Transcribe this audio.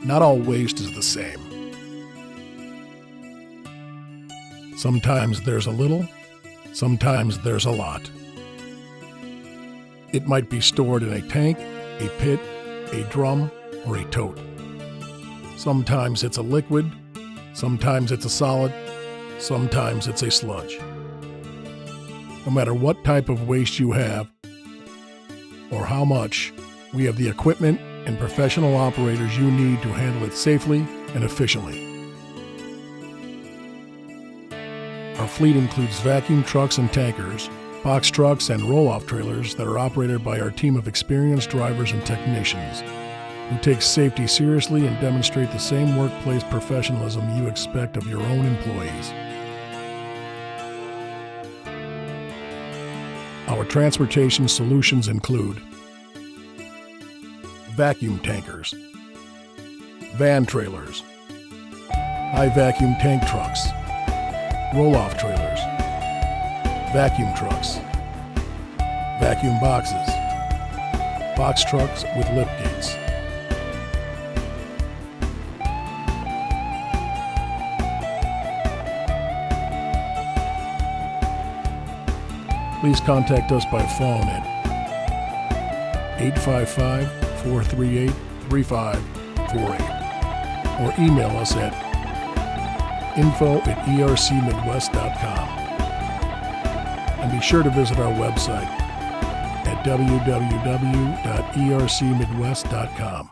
Not all waste is the same. Sometimes there's a little, sometimes there's a lot. It might be stored in a tank, a pit, a drum, or a tote. Sometimes it's a liquid, sometimes it's a solid, sometimes it's a sludge. No matter what type of waste you have or how much, we have the equipment and professional operators you need to handle it safely and efficiently. Our fleet includes vacuum trucks and tankers, box trucks, and roll-off trailers that are operated by our team of experienced drivers and technicians who take safety seriously and demonstrate the same workplace professionalism you expect of your own employees. Our transportation solutions include vacuum tankers, van trailers, high vacuum tank trucks, roll-off trailers, vacuum trucks, vacuum boxes, box trucks with lift gates. Please contact us by phone at 855-438-3548 or email us at info@ercmidwest.com. And be sure to visit our website at www.ercmidwest.com.